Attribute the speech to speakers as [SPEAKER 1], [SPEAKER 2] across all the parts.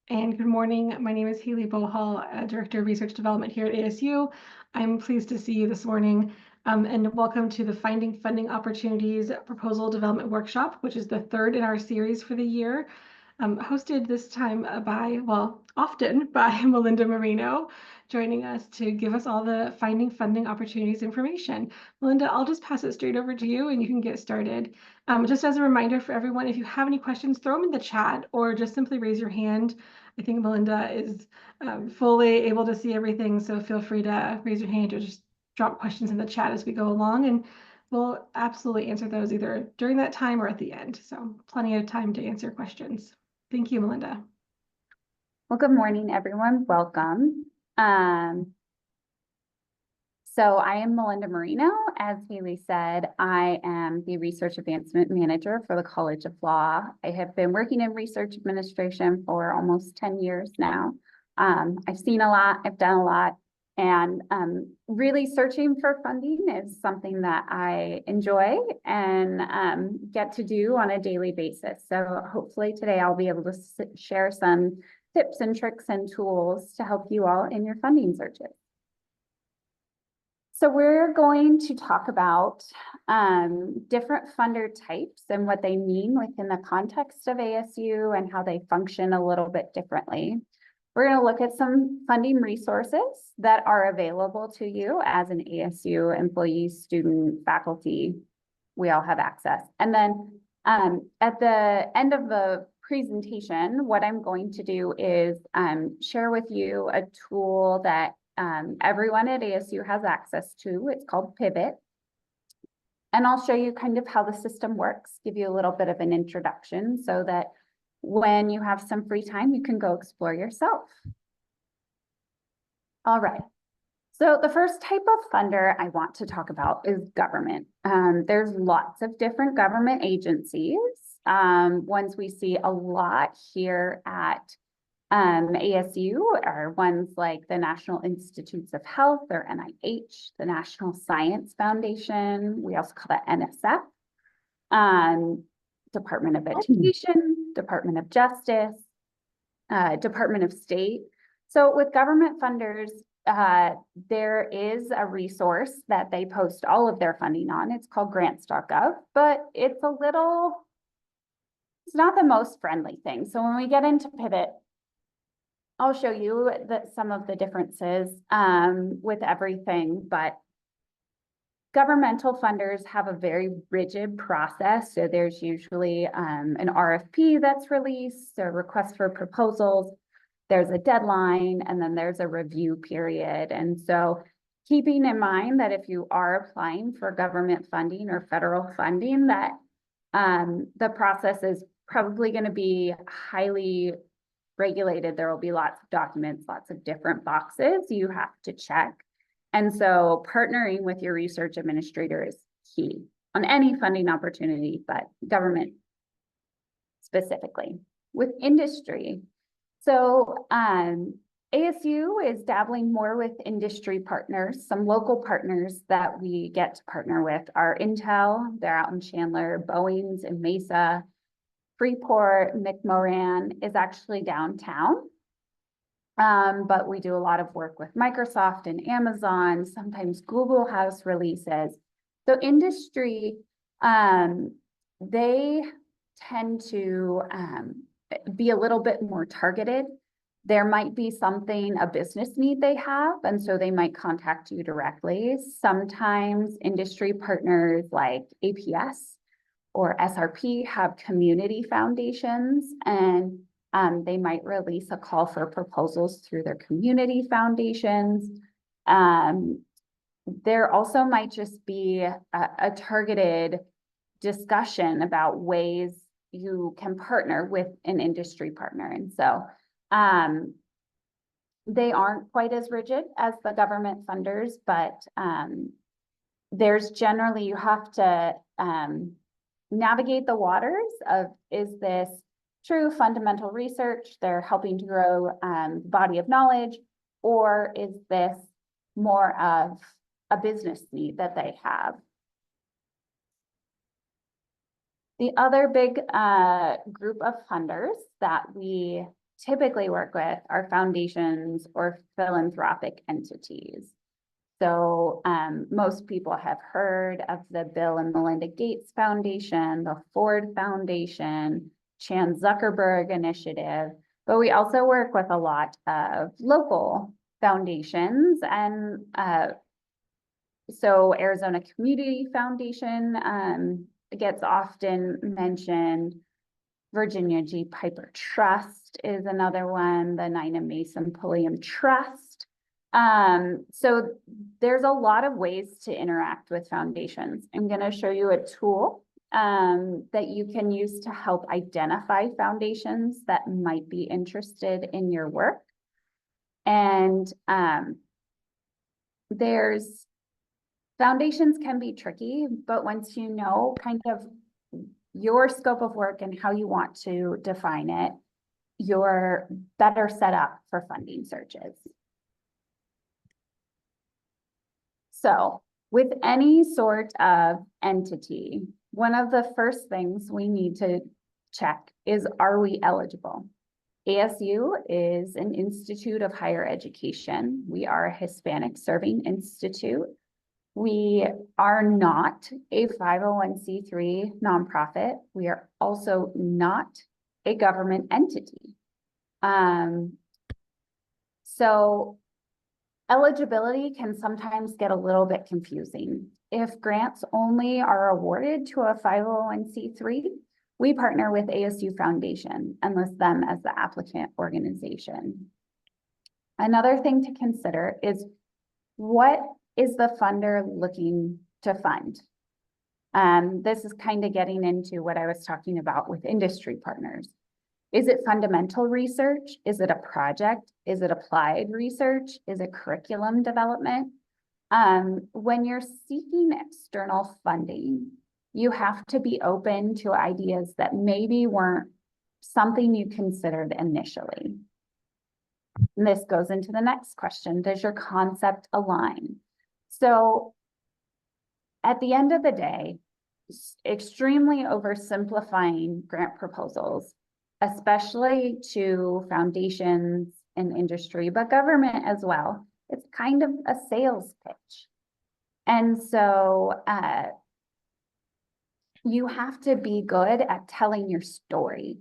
[SPEAKER 1] And good morning. My name is Haley Bohal, Director of Research Development here at ASU. I'm pleased to see you this morning, and welcome to the Finding Funding Opportunities Proposal Development Workshop, which is the third in our series for the year, hosted this time often by Melinda Marino, joining us to give us all the Finding Funding Opportunities information. Melinda, I'll just pass it straight over to you and you can get started. Just as a reminder for everyone, if you have any questions, throw them in the chat or just simply raise your hand. I think Melinda is fully able to see everything, so feel free to raise your hand or just drop questions in the chat as we go along, and we'll absolutely answer those either during that time or at the end. So plenty of time to answer questions. Thank you, Melinda.
[SPEAKER 2] Well, good morning, everyone. Welcome. So I am Melinda Marino. As Haley said, I am the Research Advancement Manager for the College of Law. I have been working in research administration for almost 10 years now. I've seen a lot, I've done a lot, and really searching for funding is something that I enjoy and get to do on a daily basis. So hopefully today I'll be able to share some tips and tricks and tools to help you all in your funding searches. So we're going to talk about different funder types and what they mean within the context of ASU and how they function a little bit differently. We're going to look at some funding resources that are available to you as an ASU employee, student, faculty. We all have access. And then at the end of the presentation, what I'm going to do is share with you a tool that everyone at ASU has access to. It's called Pivot. And I'll show you kind of how the system works, give you a little bit of an introduction so that when you have some free time, you can go explore yourself. All right. So the first type of funder I want to talk about is government. There's lots of different government agencies. Ones we see a lot here at ASU are ones like the National Institutes of Health, or NIH, the National Science Foundation. We also call that NSF, Department of Education, Department of Justice, Department of State. So with government funders, there is a resource that they post all of their funding on. It's called grants.gov, but it's not the most friendly thing. So when we get into Pivot, I'll show you some of the differences with everything, but governmental funders have a very rigid process. So there's usually an RFP that's released, a request for proposals, there's a deadline, and then there's a review period. And so keeping in mind that if you are applying for government funding or federal funding, that the process is probably going to be highly regulated. There will be lots of documents, lots of different boxes you have to check. And so partnering with your research administrator is key on any funding opportunity, but government specifically. With industry, so ASU is dabbling more with industry partners. Some local partners that we get to partner with are Intel, they're out in Chandler, Boeing's in Mesa, Freeport, McMoran is actually downtown. But we do a lot of work with Microsoft and Amazon. Sometimes Google has releases. So industry, they tend to be a little bit more targeted. There might be a business need they have, and so they might contact you directly. Sometimes industry partners like APS or SRP have community foundations, and they might release a call for proposals through their community foundations. There also might just be a targeted discussion about ways you can partner with an industry partner. And so they aren't quite as rigid as the government funders, but there's generally, you have to navigate the waters of, is this true fundamental research? They're helping to grow body of knowledge, or is this more of a business need that they have? The other big group of funders that we typically work with are foundations or philanthropic entities. So most people have heard of the Bill and Melinda Gates Foundation, the Ford Foundation, Chan Zuckerberg Initiative, but we also work with a lot of local foundations, and so Arizona Community Foundation gets often mentioned. Virginia G. Piper Trust is another one, the Nina Mason Pulliam Trust. So there's a lot of ways to interact with foundations. I'm going to show you a tool that you can use to help identify foundations that might be interested in your work. And foundations can be tricky, but once you know kind of your scope of work and how you want to define it, you're better set up for funding searches. So with any sort of entity, one of the first things we need to check is, are we eligible? ASU is an institute of higher education. We are a Hispanic serving institute. We are not a 501c3 nonprofit. We are also not a government entity. So eligibility can sometimes get a little bit confusing. If grants only are awarded to a 501c3, we partner with ASU Foundation and list them as the applicant organization. Another thing to consider is, what is the funder looking to fund? This is kind of getting into what I was talking about with industry partners. Is it fundamental research? Is it a project? Is it applied research? Is it curriculum development? When you're seeking external funding, you have to be open to ideas that maybe weren't something you considered initially. And this goes into the next question. Does your concept align? So at the end of the day, extremely oversimplifying grant proposals, especially to foundations and industry, but government as well, it's kind of a sales pitch. And so you have to be good at telling your story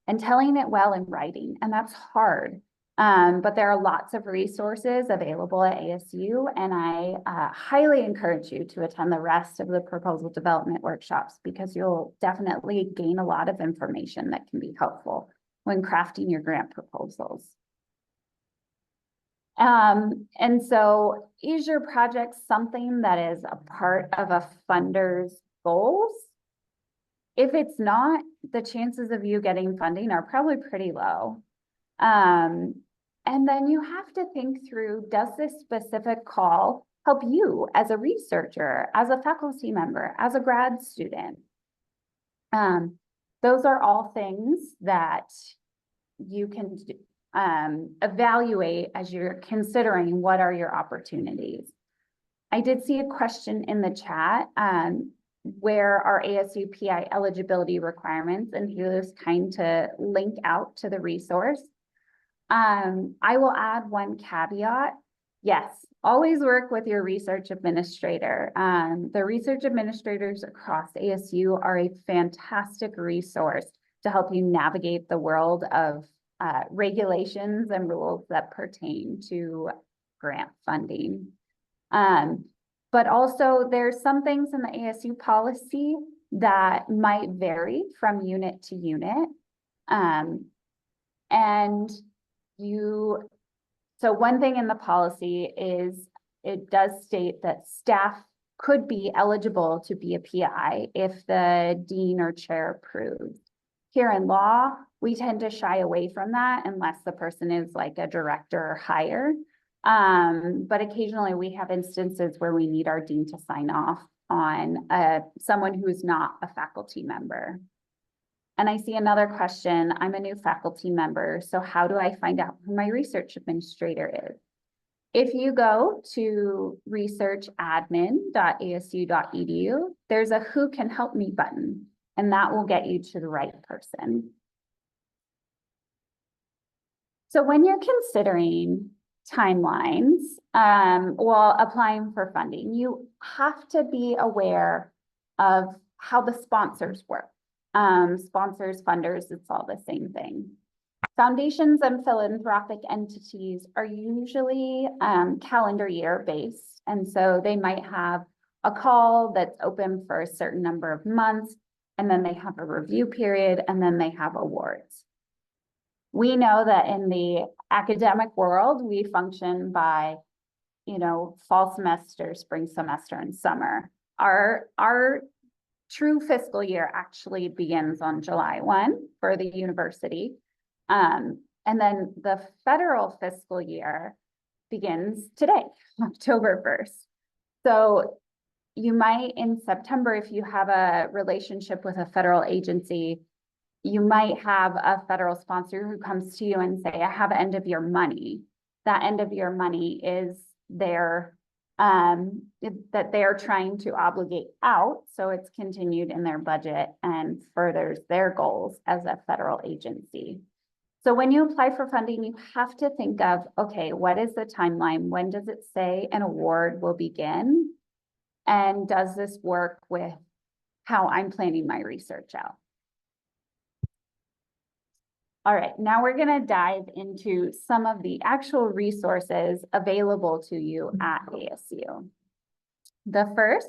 [SPEAKER 2] and telling it well in writing, and that's hard. But there are lots of resources available at ASU, and I highly encourage you to attend the rest of the proposal development workshops, because you'll definitely gain a lot of information that can be helpful when crafting your grant proposals. And so, is your project something that is a part of a funder's goals? If it's not, the chances of you getting funding are probably pretty low. And then you have to think through, does this specific call help you as a researcher, as a faculty member, as a grad student? Those are all things that you can evaluate as you're considering what are your opportunities. I did see a question in the chat, where are ASU PI eligibility requirements, and he was kind to link out to the resource. I will add one caveat. Yes, always work with your research administrator. The research administrators across ASU are a fantastic resource to help you navigate the world of regulations and rules that pertain to grant funding. But also there's some things in the ASU policy that might vary from unit to unit. So one thing in the policy is, it does state that staff could be eligible to be a PI if the dean or chair approves. Here in law, we tend to shy away from that unless the person is like a director or higher. But occasionally we have instances where we need our dean to sign off on someone who is not a faculty member. And I see another question. I'm a new faculty member, so how do I find out who my research administrator is? If you go to researchadmin.asu.edu, there's a Who Can Help Me button, and that will get you to the right person. So when you're considering timelines, while applying for funding, you have to be aware of how the sponsors work. Sponsors, funders, it's all the same thing. Foundations and philanthropic entities are usually calendar year based. And so they might have a call that's open for a certain number of months, and then they have a review period, and then they have awards. We know that in the academic world, we function by, fall semester, spring semester, and summer. Our true fiscal year actually begins on July 1 for the university. And then the federal fiscal year begins today, October 1st. So you might in September, if you have a relationship with a federal agency, you might have a federal sponsor who comes to you and say, I have end of year money. That end of year money is their, that they are trying to obligate out. So it's continued in their budget and furthers their goals as a federal agency. So when you apply for funding, you have to think of, okay, what is the timeline? When does it say an award will begin? And does this work with how I'm planning my research out? All right, now we're going to dive into some of the actual resources available to you at ASU. The first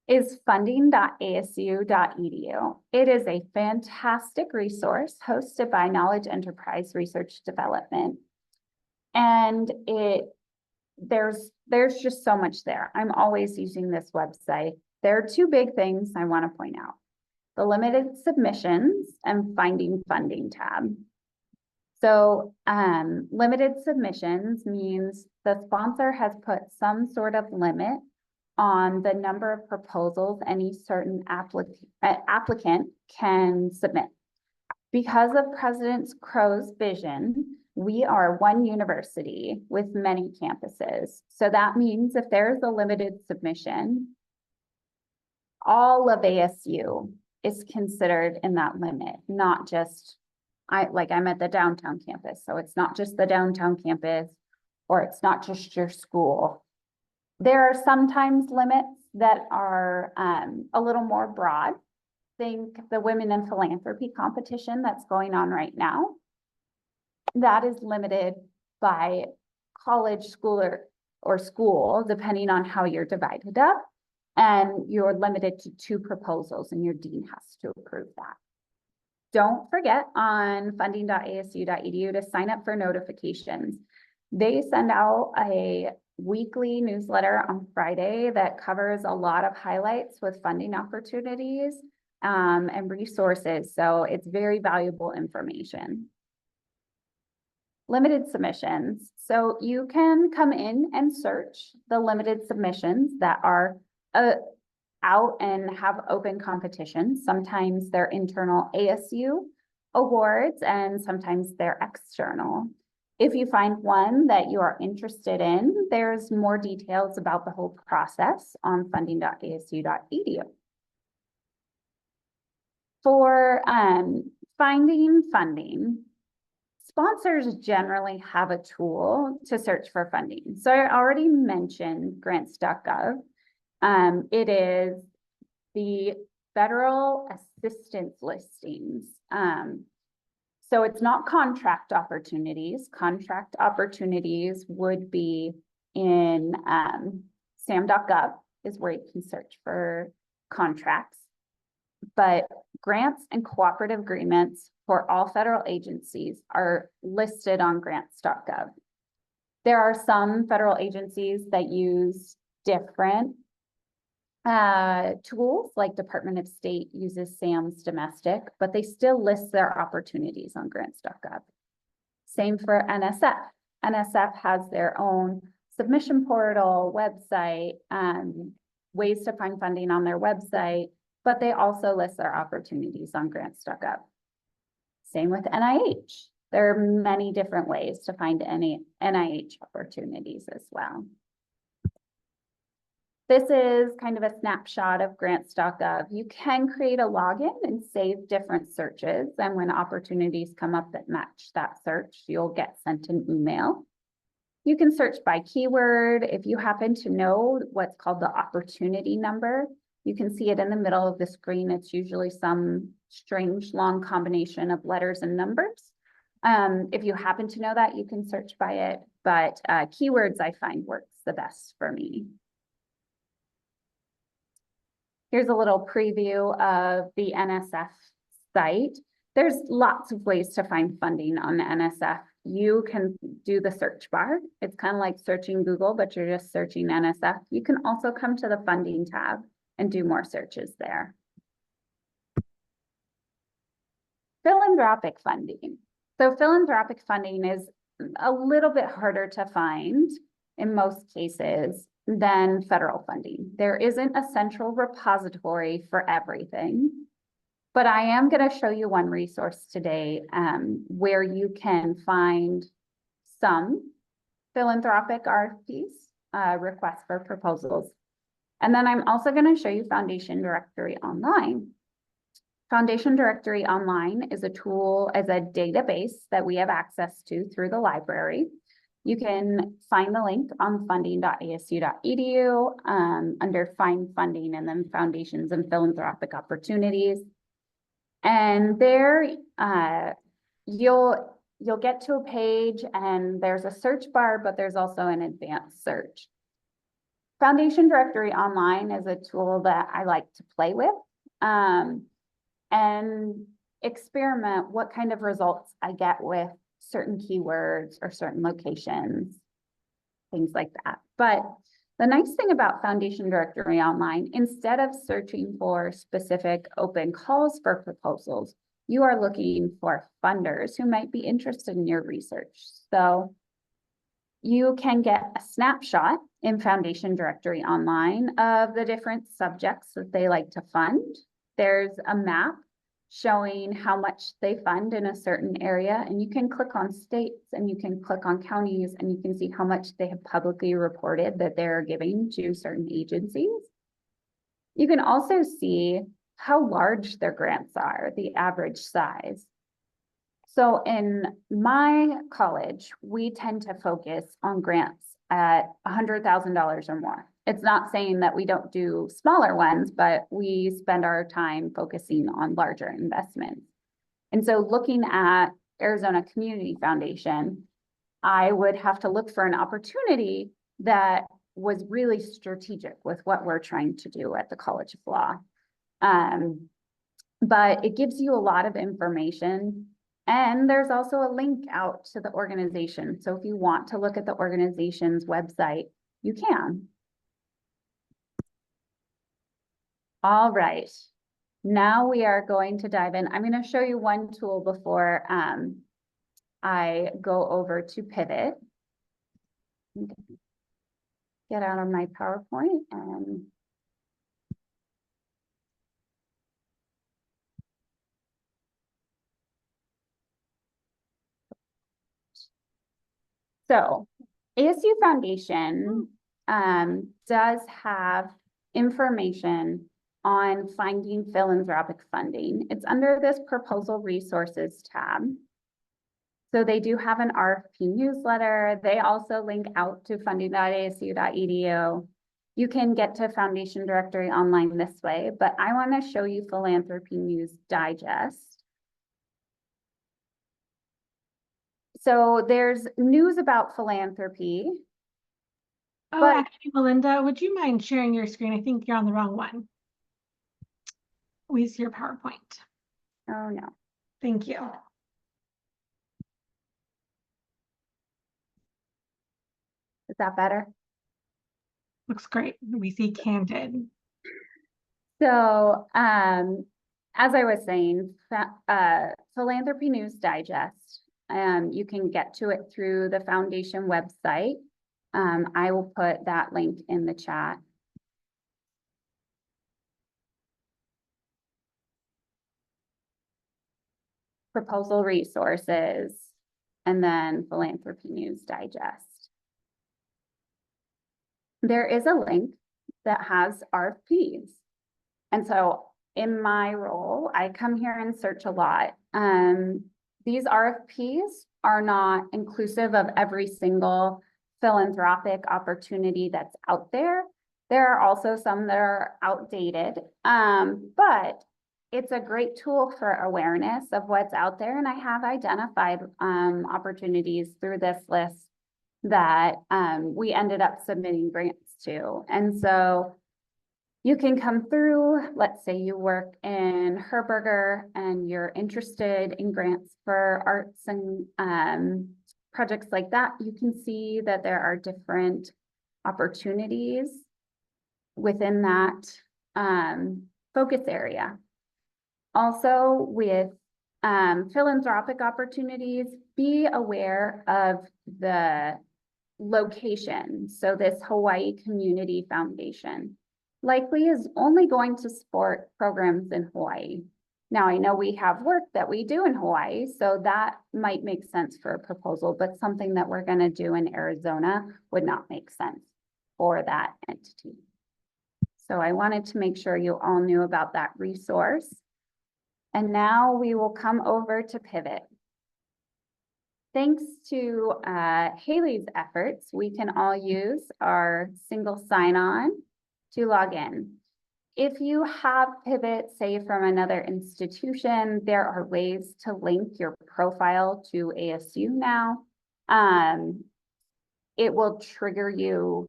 [SPEAKER 2] is funding.asu.edu. It is a fantastic resource hosted by Knowledge Enterprise Research Development. And there's just so much there. I'm always using this website. There are two big things I want to point out: the limited submissions and finding funding tab. So limited submissions means the sponsor has put some sort of limit on the number of proposals any certain applicant can submit. Because of President Crow's vision, we are one university with many campuses. So that means if there's a limited submission, all of ASU is considered in that limit, not just, I'm at the downtown campus. So it's not just the downtown campus, or it's not just your school. There are sometimes limits that are a little more broad. Think the Women in Philanthropy competition that's going on right now. That is limited by college, school, or school, depending on how you're divided up. And you're limited to 2 proposals, and your dean has to approve that. Don't forget on funding.asu.edu to sign up for notifications. They send out a weekly newsletter on Friday that covers a lot of highlights with funding opportunities and resources. So it's very valuable information. Limited submissions. So you can come in and search the limited submissions that are out and have open competitions. Sometimes they're internal ASU awards and sometimes they're external. If you find one that you are interested in, there's more details about the whole process on funding.asu.edu. For finding funding, sponsors generally have a tool to search for funding. So I already mentioned grants.gov. It is the federal assistance listings. So it's not contract opportunities. Contract opportunities would be in sam.gov is where you can search for contracts. But grants and cooperative agreements for all federal agencies are listed on grants.gov. There are some federal agencies that use different tools, like Department of State uses SAM's domestic, but they still list their opportunities on grants.gov. Same for NSF. NSF has their own submission portal, website, ways to find funding on their website, but they also list their opportunities on grants.gov. Same with NIH. There are many different ways to find any NIH opportunities as well. This is kind of a snapshot of grants.gov. You can create a login and save different searches. And when opportunities come up that match that search, you'll get sent an email. You can search by keyword. If you happen to know what's called the opportunity number, you can see it in the middle of the screen. It's usually some strange long combination of letters and numbers. If you happen to know that, you can search by it, but keywords I find works the best for me. Here's a little preview of the NSF site. There's lots of ways to find funding on the NSF. You can do the search bar. It's kind of like searching Google, but you're just searching NSF. You can also come to the funding tab and do more searches there. Philanthropic funding. So philanthropic funding is a little bit harder to find in most cases than federal funding. There isn't a central repository for everything, but I am going to show you one resource today where you can find some philanthropic RFPs, requests for proposals. And then I'm also going to show you Foundation Directory Online. Foundation Directory Online is a tool, as a database that we have access to through the library. You can find the link on funding.asu.edu under Find Funding and then Foundations and Philanthropic Opportunities. And there you'll get to a page and there's a search bar, but there's also an advanced search. Foundation Directory Online is a tool that I like to play with and experiment what kind of results I get with certain keywords or certain locations, things like that. But the nice thing about Foundation Directory Online, instead of searching for specific open calls for proposals, you are looking for funders who might be interested in your research. So you can get a snapshot in Foundation Directory Online of the different subjects that they like to fund. There's a map showing how much they fund in a certain area, and you can click on states and you can click on counties and you can see how much they have publicly reported that they're giving to certain agencies. You can also see how large their grants are, the average size. So in my college, we tend to focus on grants at $100,000 or more. It's not saying that we don't do smaller ones, but we spend our time focusing on larger investments. And so looking at Arizona Community Foundation, I would have to look for an opportunity that was really strategic with what we're trying to do at the College of Law. But it gives you a lot of information. And there's also a link out to the organization. So if you want to look at the organization's website, you can. All right, now we are going to dive in. I'm going to show you one tool before I go over to Pivot. Get out of my PowerPoint and so ASU Foundation does have information on finding philanthropic funding. It's under this proposal resources tab. So they do have an RFP newsletter. They also link out to funding.asu.edu. You can get to Foundation Directory Online this way, but I want to show you Philanthropy News Digest. So there's news about philanthropy.
[SPEAKER 1] Oh,
[SPEAKER 2] but
[SPEAKER 1] actually, Melinda, would you mind sharing your screen? I think you're on the wrong one. We see your PowerPoint.
[SPEAKER 2] Oh, no.
[SPEAKER 1] Thank you.
[SPEAKER 2] Is that better?
[SPEAKER 1] Looks great. We see Candid.
[SPEAKER 2] So, as I was saying, Philanthropy News Digest, you can get to it through the foundation website. I will put that link in the chat. Proposal resources, and then Philanthropy News Digest. There is a link that has RFPs. And so in my role, I come here and search a lot. These RFPs are not inclusive of every single philanthropic opportunity that's out there. There are also some that are outdated, but it's a great tool for awareness of what's out there. And I have identified opportunities through this list that we ended up submitting grants to. And so you can come through, let's say you work in Herberger and you're interested in grants for arts and projects like that. You can see that there are different opportunities within that focus area. Also with philanthropic opportunities, be aware of the location. So this Hawaii Community Foundation likely is only going to support programs in Hawaii. Now, I know we have work that we do in Hawaii, so that might make sense for a proposal, but something that we're going to do in Arizona would not make sense for that entity. So I wanted to make sure you all knew about that resource. And now we will come over to Pivot. Thanks to Haley's efforts, we can all use our single sign-on to log in. If you have Pivot, say from another institution, there are ways to link your profile to ASU now. It will trigger you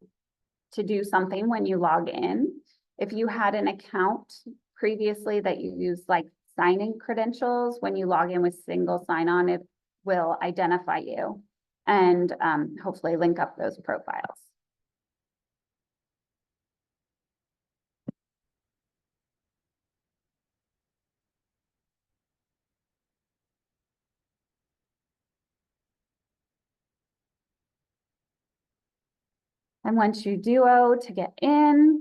[SPEAKER 2] to do something when you log in. If you had an account previously that you used like sign-in credentials, when you log in with single sign-on, it will identify you and hopefully link up those profiles. And once you duo to get in,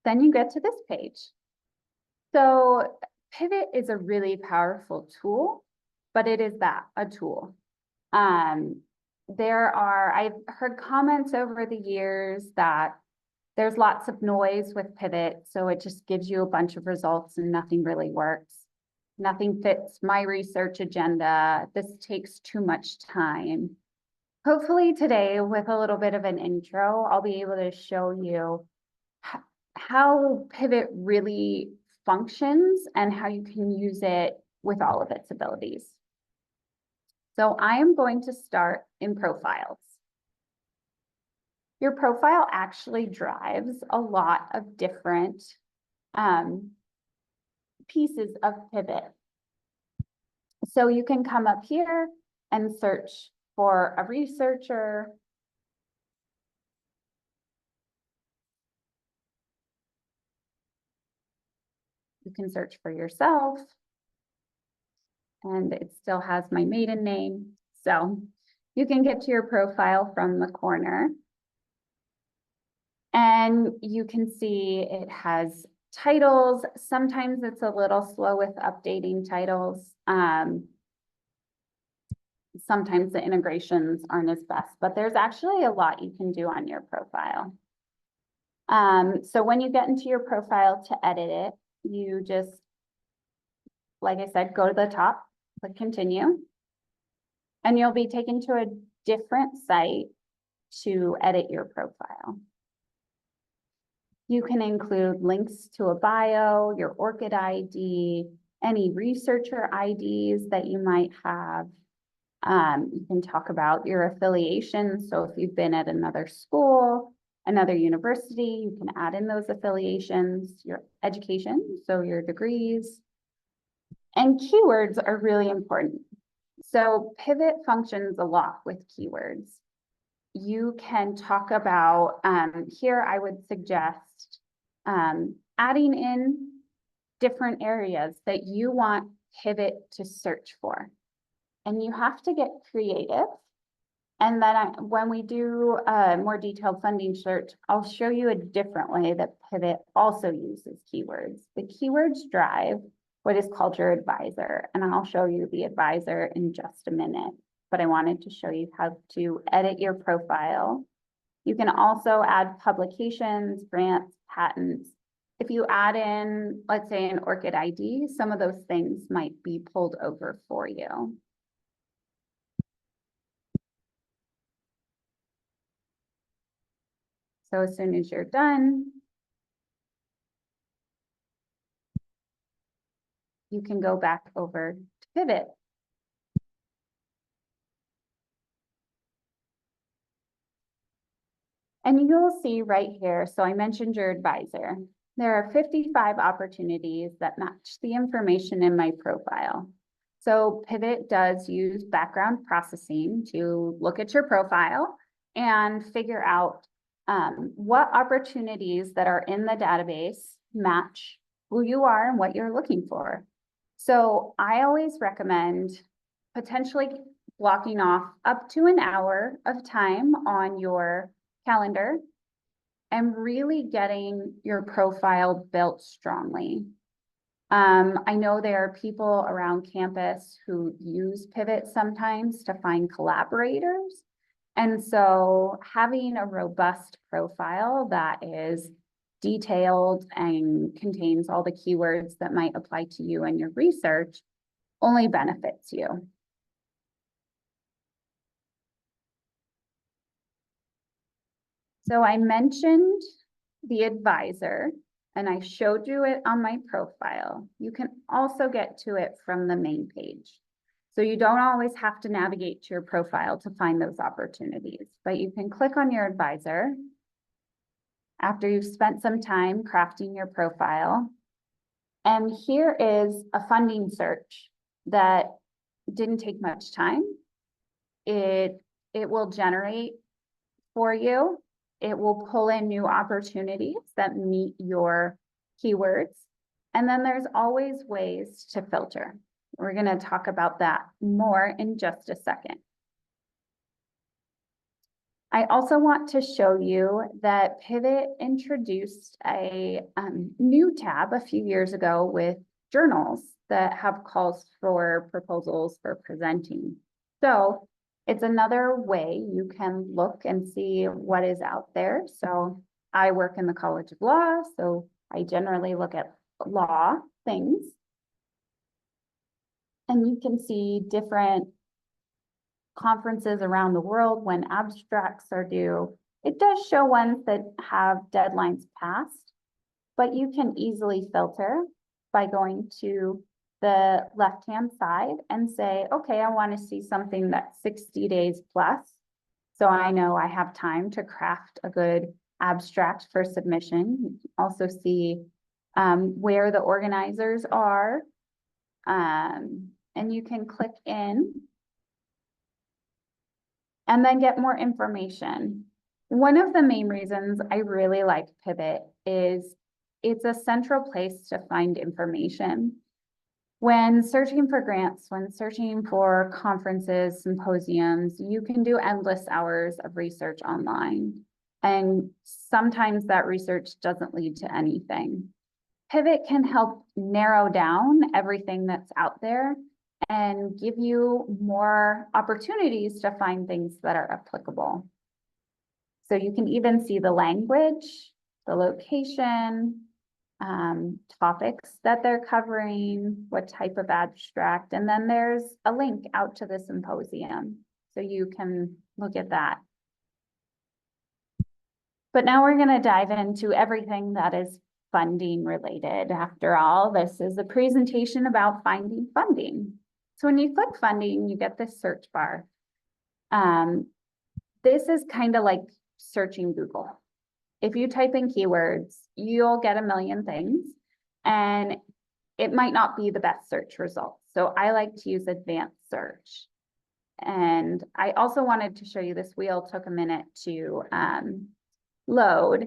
[SPEAKER 2] then you get to this page. So Pivot is a really powerful tool, but it is that, a tool. I've heard comments over the years that there's lots of noise with Pivot, so it just gives you a bunch of results and nothing really works. Nothing fits my research agenda. This takes too much time. Hopefully today, with a little bit of an intro, I'll be able to show you how Pivot really functions and how you can use it with all of its abilities. So I am going to start in profiles. Your profile actually drives a lot of different pieces of Pivot. So you can come up here and search for a researcher. You can search for yourself. And it still has my maiden name. So you can get to your profile from the corner. And you can see it has titles. Sometimes it's a little slow with updating titles. Sometimes the integrations aren't as best, but there's actually a lot you can do on your profile. So when you get into your profile to edit it, you just, like I said, go to the top, click continue, and you'll be taken to a different site to edit your profile. You can include links to a bio, your ORCID ID, any researcher IDs that you might have. You can talk about your affiliations. So if you've been at another school, another university, you can add in those affiliations, your education, so your degrees. And keywords are really important. So Pivot functions a lot with keywords. You can talk about, here I would suggest adding in different areas that you want Pivot to search for. And you have to get creative. And then when we do a more detailed funding search, I'll show you a different way that Pivot also uses keywords. The keywords drive what is called your advisor. And I'll show you the advisor in just a minute, but I wanted to show you how to edit your profile. You can also add publications, grants, patents. If you add in, let's say, an ORCID ID, some of those things might be pulled over for you. So as soon as you're done, you can go back over to Pivot. And you'll see right here, so I mentioned your advisor. There are 55 opportunities that match the information in my profile. So Pivot does use background processing to look at your profile and figure out what opportunities that are in the database match who you are and what you're looking for. So I always recommend potentially blocking off up to an hour of time on your calendar and really getting your profile built strongly. I know there are people around campus who use Pivot sometimes to find collaborators. And so having a robust profile that is detailed and contains all the keywords that might apply to you and your research only benefits you. So I mentioned the advisor and I showed you it on my profile. You can also get to it from the main page. So you don't always have to navigate to your profile to find those opportunities, but you can click on your advisor after you've spent some time crafting your profile. And here is a funding search that didn't take much time. It will generate for you. It will pull in new opportunities that meet your keywords. And then there's always ways to filter. We're going to talk about that more in just a second. I also want to show you that Pivot introduced a new tab a few years ago with journals that have calls for proposals for presenting. So it's another way you can look and see what is out there. So I work in the College of Law, so I generally look at law things. And you can see different conferences around the world when abstracts are due. It does show ones that have deadlines passed, but you can easily filter by going to the left-hand side and say, okay, I want to see something that's 60 days plus. So I know I have time to craft a good abstract for submission. You can also see where the organizers are. And you can click in and then get more information. One of the main reasons I really like Pivot is it's a central place to find information. When searching for grants, when searching for conferences, symposiums, you can do endless hours of research online. And sometimes that research doesn't lead to anything. Pivot can help narrow down everything that's out there and give you more opportunities to find things that are applicable. So you can even see the language, the location, topics that they're covering, what type of abstract, and then there's a link out to the symposium. So you can look at that. But now we're going to dive into everything that is funding related. After all, this is a presentation about finding funding. So when you click funding, you get this search bar. This is kind of like searching Google. If you type in keywords, you'll get a million things and it might not be the best search results. So I like to use advanced search. And I also wanted to show you this wheel took a minute to load,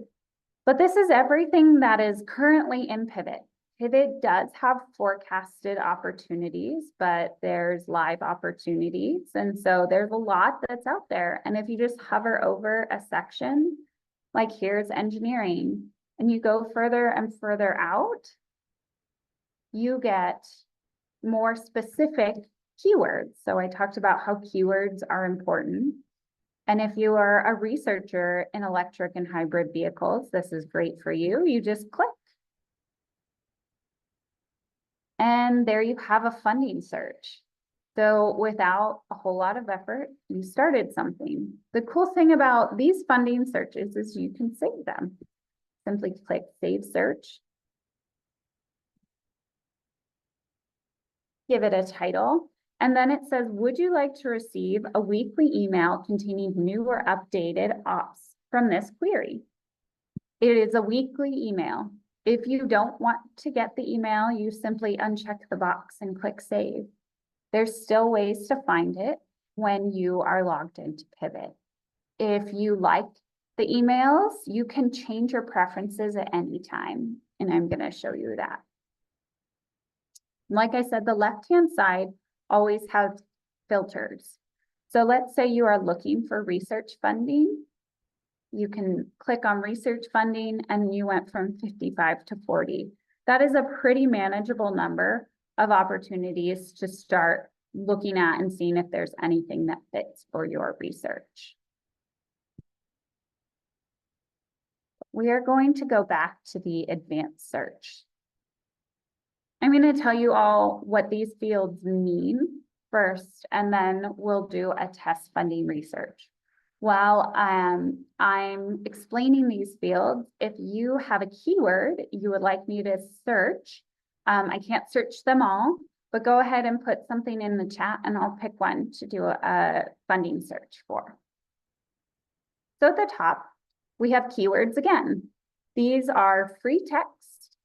[SPEAKER 2] but this is everything that is currently in Pivot. Pivot does have forecasted opportunities, but there's live opportunities. And so there's a lot that's out there. And if you just hover over a section, like here's engineering, and you go further and further out, you get more specific keywords. So I talked about how keywords are important. And if you are a researcher in electric and hybrid vehicles, this is great for you. You just click. And there you have a funding search. So without a whole lot of effort, you started something. The cool thing about these funding searches is you can save them. Simply click Save Search. Give it a title. And then it says, would you like to receive a weekly email containing new or updated ops from this query? It is a weekly email. If you don't want to get the email, you simply uncheck the box and click Save. There's still ways to find it when you are logged into Pivot. If you like the emails, you can change your preferences at any time, and I'm going to show you that. Like I said, the left-hand side always has filters. So let's say you are looking for research funding. You can click on research funding and you went from 55 to 40. That is a pretty manageable number of opportunities to start looking at and seeing if there's anything that fits for your research. We are going to go back to the advanced search. I'm going to tell you all what these fields mean first, and then we'll do a test funding research. While I'm explaining these fields, if you have a keyword you would like me to search, I can't search them all, but go ahead and put something in the chat and I'll pick one to do a funding search for. So at the top, we have keywords again. These are free text.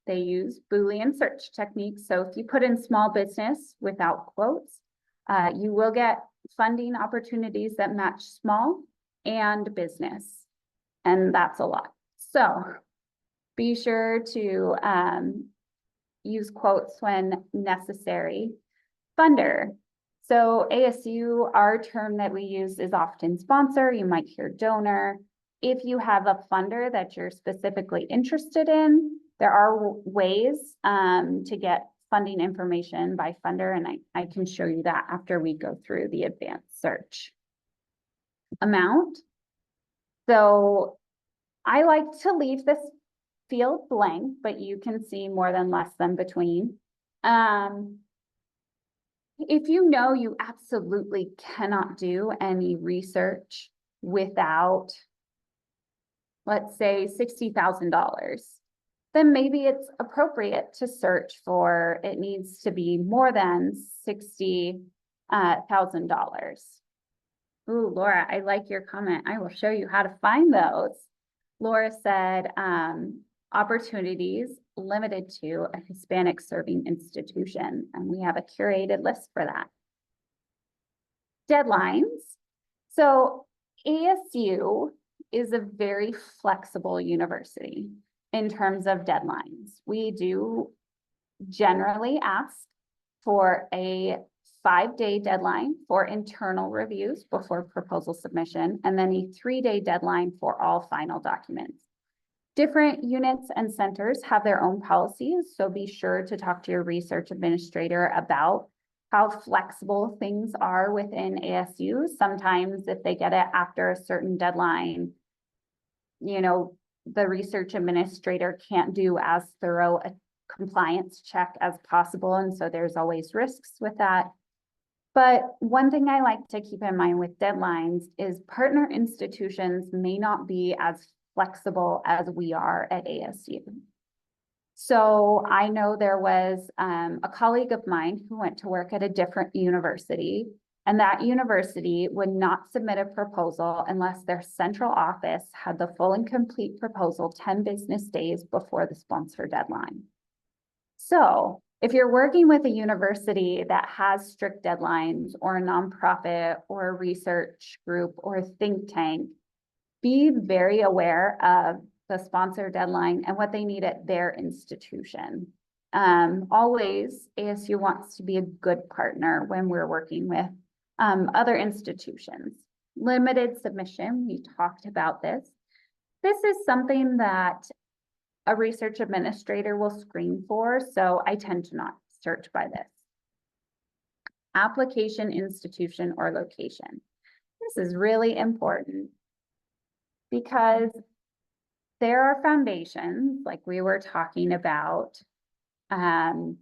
[SPEAKER 2] They use Boolean search techniques. So if you put in small business without quotes, you will get funding opportunities that match small and business, and that's a lot. So be sure to use quotes when necessary. Funder. So ASU, our term that we use is often sponsor. You might hear donor. If you have a funder that you're specifically interested in, there are ways to get funding information by funder, and I can show you that after we go through the advanced search. Amount. So I like to leave this field blank, but you can see more than less than between. If you know you absolutely cannot do any research without, let's say, $60,000, then maybe it's appropriate to search for, it needs to be more than $60,000. Ooh, Laura, I like your comment. I will show you how to find those. Laura said, opportunities limited to a Hispanic serving institution, and we have a curated list for that. Deadlines. So ASU is a very flexible university in terms of deadlines. We do generally ask for a 5-day deadline for internal reviews before proposal submission, and then a 3-day deadline for all final documents. Different units and centers have their own policies, so be sure to talk to your research administrator about how flexible things are within ASU. Sometimes if they get it after a certain deadline, you know, the research administrator can't do as thorough a compliance check as possible, and so there's always risks with that. But one thing I like to keep in mind with deadlines is partner institutions may not be as flexible as we are at ASU. So I know there was a colleague of mine who went to work at a different university, and that university would not submit a proposal unless their central office had the full and complete proposal 10 business days before the sponsor deadline. So if you're working with a university that has strict deadlines, or a nonprofit or a research group or a think tank, be very aware of the sponsor deadline and what they need at their institution. Always, ASU wants to be a good partner when we're working with other institutions. Limited submission, we talked about this. This is something that a research administrator will screen for, so I tend to not search by this. Application, institution, or location. This is really important because there are foundations, like we were talking about, on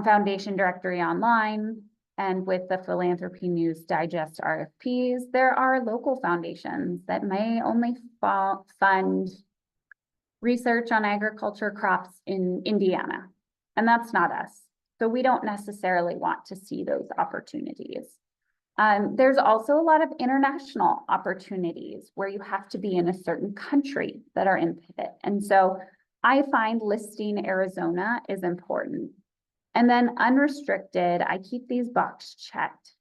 [SPEAKER 2] Foundation Directory Online and with the Philanthropy News Digest RFPs, there are local foundations that may only fund research on agriculture crops in Indiana, and that's not us. So we don't necessarily want to see those opportunities. There's also a lot of international opportunities where you have to be in a certain country that are in pivot. And so I find listing Arizona is important. And then unrestricted, I keep these boxes checked.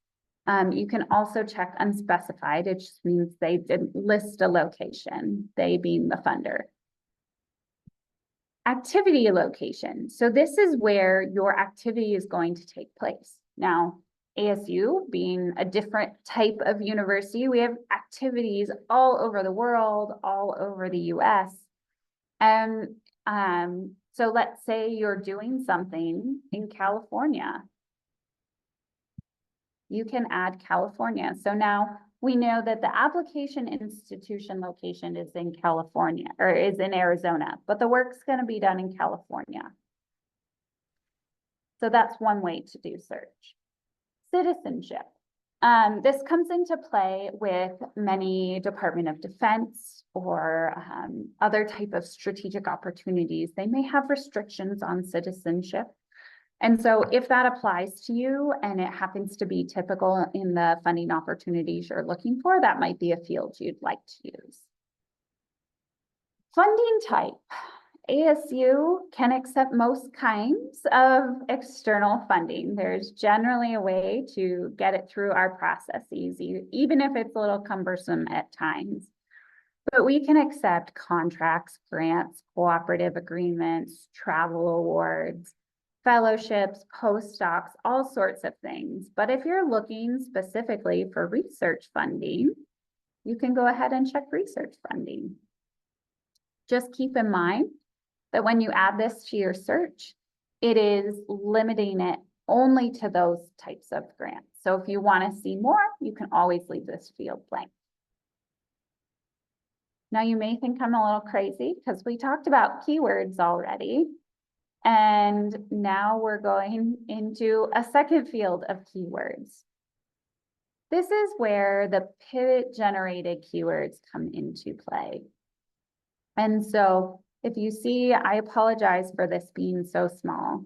[SPEAKER 2] You can also check unspecified. It just means they didn't list a location, they being the funder. Activity location. So this is where your activity is going to take place. Now, ASU being a different type of university, we have activities all over the world, all over the US. And so let's say you're doing something in California. You can add California. So now we know that the application institution location is in California or is in Arizona, but the work's going to be done in California. So that's one way to do search. Citizenship. This comes into play with many Department of Defense or other type of strategic opportunities. They may have restrictions on citizenship. And so if that applies to you and it happens to be typical in the funding opportunities you're looking for, that might be a field you'd like to use. Funding type. ASU can accept most kinds of external funding. There's generally a way to get it through our processes, even if it's a little cumbersome at times. But we can accept contracts, grants, cooperative agreements, travel awards, fellowships, postdocs, all sorts of things. But if you're looking specifically for research funding, you can go ahead and check research funding. Just keep in mind that when you add this to your search, it is limiting it only to those types of grants. So if you want to see more, you can always leave this field blank. Now you may think I'm a little crazy because we talked about keywords already. And now we're going into a second field of keywords. This is where the pivot generated keywords come into play. And so if you see, I apologize for this being so small,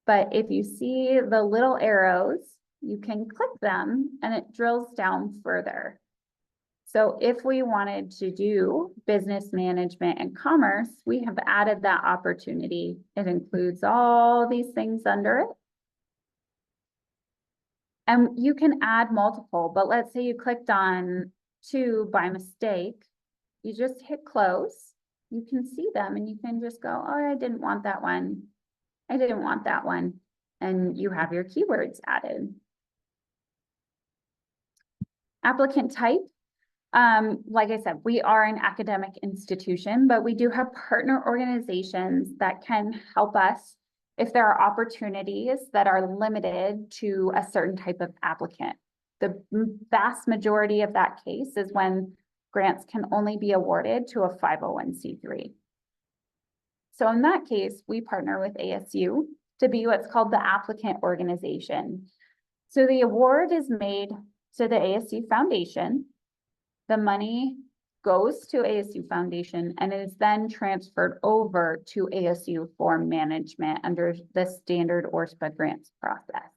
[SPEAKER 2] but if you see the little arrows, you can click them and it drills down further. So if we wanted to do business management and commerce, we have added that opportunity. It includes all these things under it. And you can add multiple, but let's say you clicked on 2 by mistake, you just hit close. You can see them and you can just go, oh, I didn't want that one. I didn't want that one. And you have your keywords added. Applicant type. Like I said, we are an academic institution, but we do have partner organizations that can help us if there are opportunities that are limited to a certain type of applicant. The vast majority of that case is when grants can only be awarded to a 501c3. So in that case, we partner with ASU to be what's called the applicant organization. So the award is made to the ASU Foundation. The money goes to ASU Foundation and is then transferred over to ASU for management under the standard ORSPA grants process.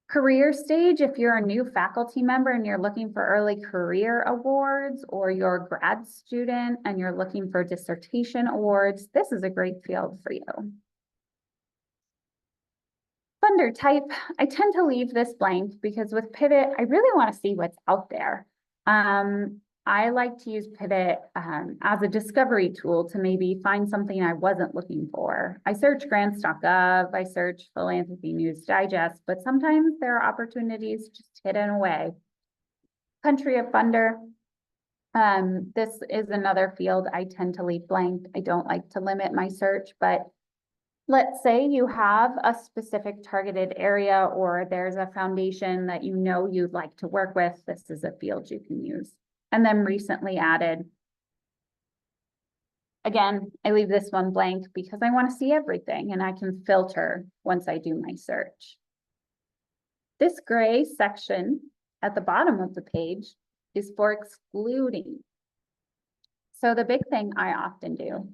[SPEAKER 2] Career stage, if you're a new faculty member and you're looking for early career awards, or you're a grad student and you're looking for dissertation awards, this is a great field for you. Funder type, I tend to leave this blank because with Pivot, I really want to see what's out there. I like to use Pivot as a discovery tool to maybe find something I wasn't looking for. I search grants.gov, I search Philanthropy News Digest, but sometimes there are opportunities just hidden away. Country of funder. This is another field I tend to leave blank. I don't like to limit my search, but Let's say you have a specific targeted area or there's a foundation that you know you'd like to work with. This is a field you can use. And then recently added. Again, I leave this one blank because I want to see everything and I can filter once I do my search. This gray section at the bottom of the page is for excluding. So the big thing I often do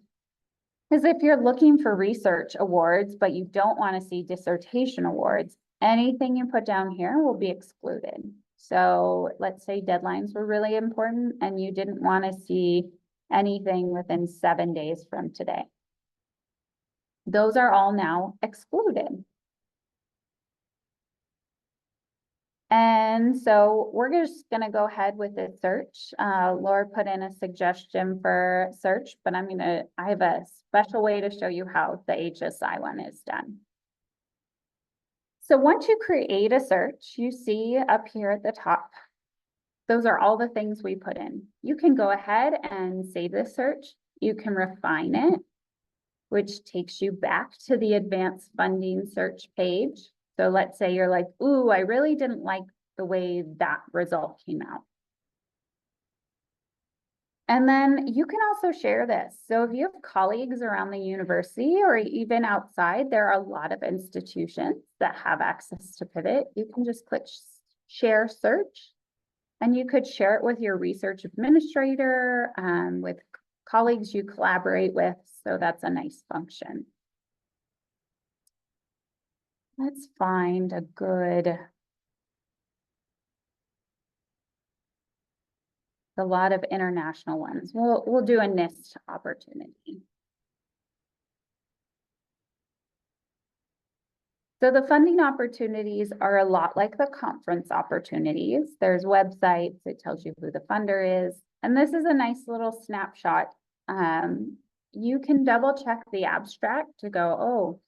[SPEAKER 2] is if you're looking for research awards, but you don't want to see dissertation awards, anything you put down here will be excluded. So let's say deadlines were really important and you didn't want to see anything within 7 days from today. Those are all now excluded. And so we're just going to go ahead with the search. Laura put in a suggestion for search, but I have a special way to show you how the HSI one is done. So once you create a search, you see up here at the top, those are all the things we put in. You can go ahead and save this search. You can refine it, which takes you back to the advanced funding search page. So let's say you're like, ooh, I really didn't like the way that result came out. And then you can also share this. So if you have colleagues around the university or even outside, there are a lot of institutions that have access to Pivot. You can just click share search and you could share it with your research administrator, with colleagues you collaborate with. So that's a nice function. Let's find a lot of international ones. We'll do a NIST opportunity. So the funding opportunities are a lot like the conference opportunities. There's websites, it tells you who the funder is. And this is a nice little snapshot. You can double check the abstract to go, oh,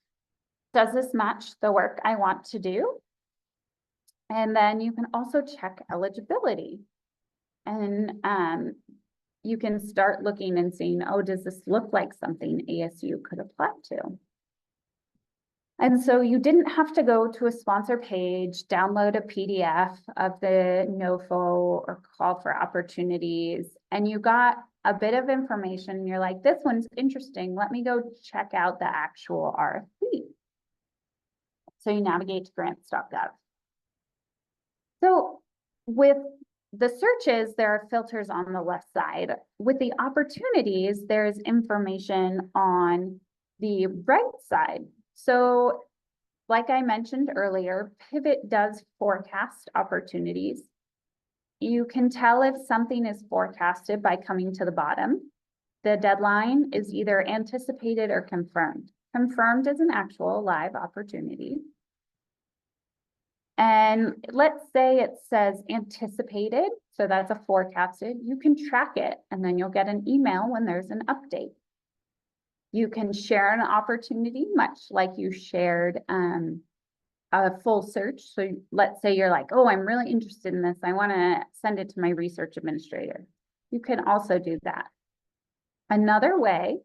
[SPEAKER 2] does this match the work I want to do? And then you can also check eligibility. And you can start looking and seeing, oh, does this look like something ASU could apply to? And so you didn't have to go to a sponsor page, download a PDF of the NOFO or call for opportunities, and you got a bit of information. You're like, this one's interesting. Let me go check out the actual RFP. So you navigate to grants.gov. So with the searches, there are filters on the left side. With the opportunities, there's information on the right side. So like I mentioned earlier, Pivot does forecast opportunities. You can tell if something is forecasted by coming to the bottom. The deadline is either anticipated or confirmed. Confirmed is an actual live opportunity. And let's say it says anticipated, so that's a forecasted. You can track it and then you'll get an email when there's an update. You can share an opportunity, much like you shared a full search. So let's say you're like, oh, I'm really interested in this. I want to send it to my research administrator. You can also do that. Another way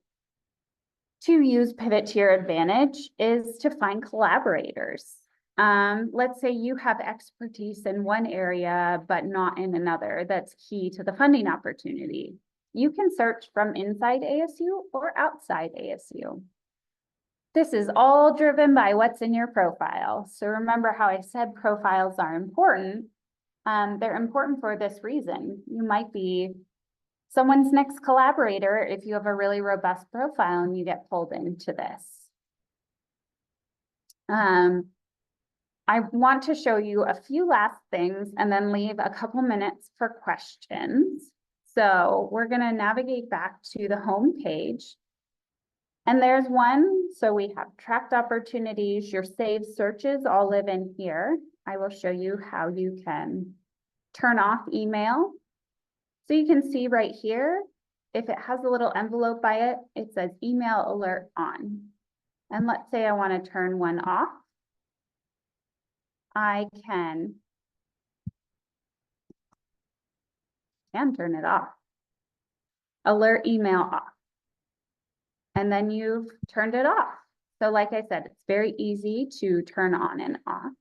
[SPEAKER 2] to use Pivot to your advantage is to find collaborators. Let's say you have expertise in one area, but not in another. That's key to the funding opportunity. You can search from inside ASU or outside ASU. This is all driven by what's in your profile. So remember how I said profiles are important. They're important for this reason. You might be someone's next collaborator if you have a really robust profile and you get pulled into this. I want to show you a few last things and then leave a couple minutes for questions. So we're going to navigate back to the home page. And there's one. So we have tracked opportunities, your saved searches all live in here. I will show you how you can turn off email. So you can see right here, if it has a little envelope by it, it says email alert on. And let's say I want to turn one off. I can turn it off. Alert email off. And then you've turned it off. So like I said, it's very easy to turn on and off.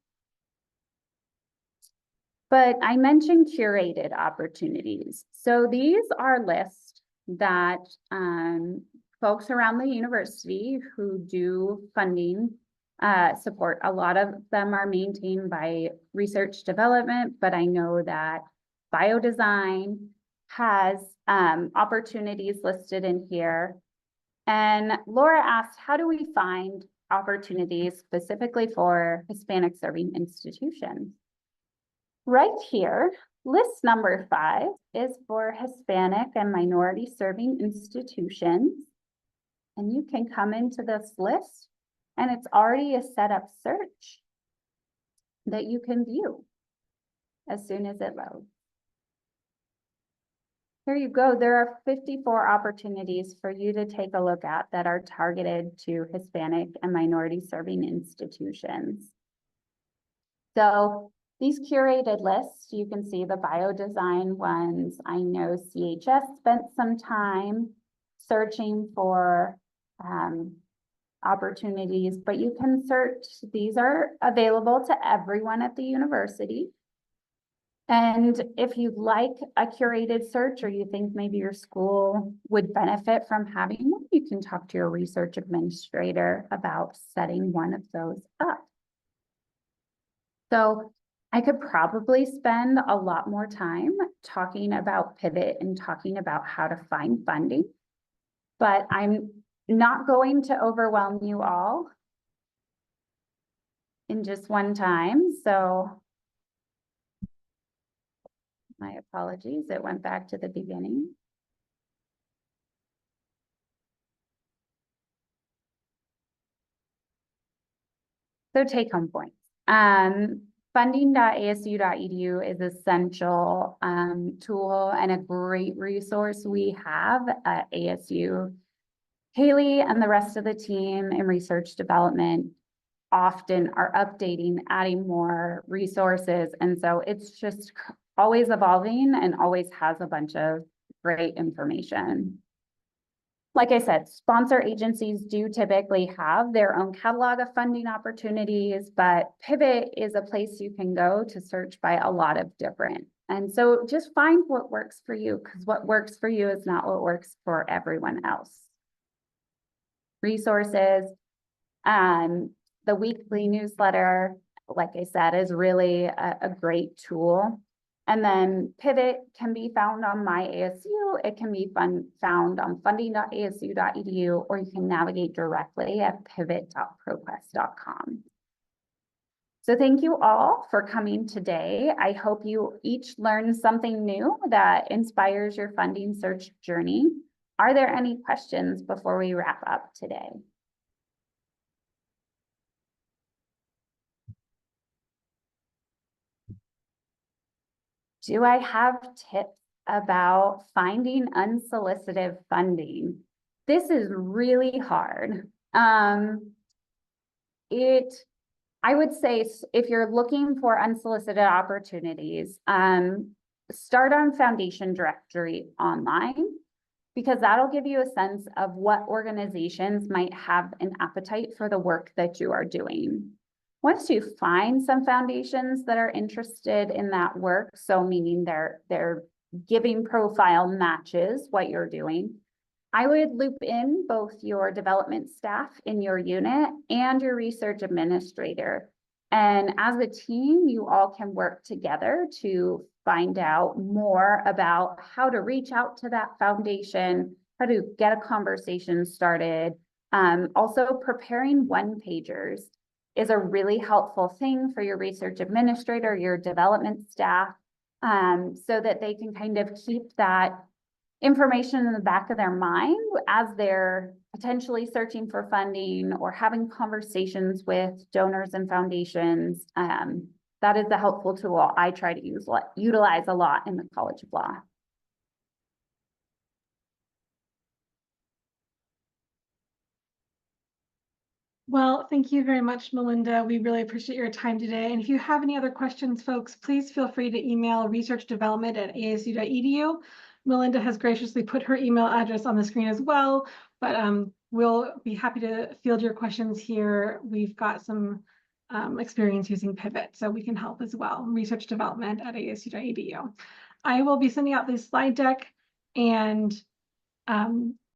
[SPEAKER 2] But I mentioned curated opportunities. So these are lists that folks around the university who do funding support. A lot of them are maintained by research development, but I know that biodesign has opportunities listed in here. And Laura asked, how do we find opportunities specifically for Hispanic serving institutions? Right here, list number 5 is for Hispanic and minority serving institutions. And you can come into this list and it's already a set up search that you can view as soon as it loads. Here you go. There are 54 opportunities for you to take a look at that are targeted to Hispanic and minority serving institutions. So these curated lists, you can see the biodesign ones. I know CHS spent some time searching for opportunities, but you can search. These are available to everyone at the university. And if you'd like a curated search or you think maybe your school would benefit from having one, you can talk to your research administrator about setting one of those up. So I could probably spend a lot more time talking about Pivot and talking about how to find funding, but I'm not going to overwhelm you all in just one time. So my apologies, it went back to the beginning. So take home points. Funding.asu.edu is an essential tool and a great resource we have at ASU. Haley and the rest of the team in research development often are updating, adding more resources. And so it's just always evolving and always has a bunch of great information. Like I said, sponsor agencies do typically have their own catalog of funding opportunities, but Pivot is a place you can go to search by a lot of different. And so just find what works for you, because what works for you is not what works for everyone else. Resources, the weekly newsletter, like I said, is really a great tool. And then Pivot can be found on My ASU. It can be found on funding.asu.edu, or you can navigate directly at pivot.proquest.com. So thank you all for coming today. I hope you each learned something new that inspires your funding search journey. Are there any questions before we wrap up today? Do I have tips about finding unsolicited funding? This is really hard. I would say if you're looking for unsolicited opportunities, start on Foundation Directory online, because that'll give you a sense of what organizations might have an appetite for the work that you are doing. Once you find some foundations that are interested in that work, so meaning their giving profile matches what you're doing, I would loop in both your development staff in your unit and your research administrator. And as a team, you all can work together to find out more about how to reach out to that foundation, how to get a conversation started. Also, preparing one-pagers is a really helpful thing for your research administrator, your development staff, so that they can kind of keep that information in the back of their mind as they're potentially searching for funding or having conversations with donors and foundations. That is a helpful tool I try to utilize a lot in the College of Law.
[SPEAKER 1] Well, thank you very much, Melinda. We really appreciate your time today. And if you have any other questions, folks, please feel free to email researchdevelopment@asu.edu. Melinda has graciously put her email address on the screen as well, but we'll be happy to field your questions here. We've got some experience using Pivot, so we can help as well. Research development at asu.edu. I will be sending out this slide deck, and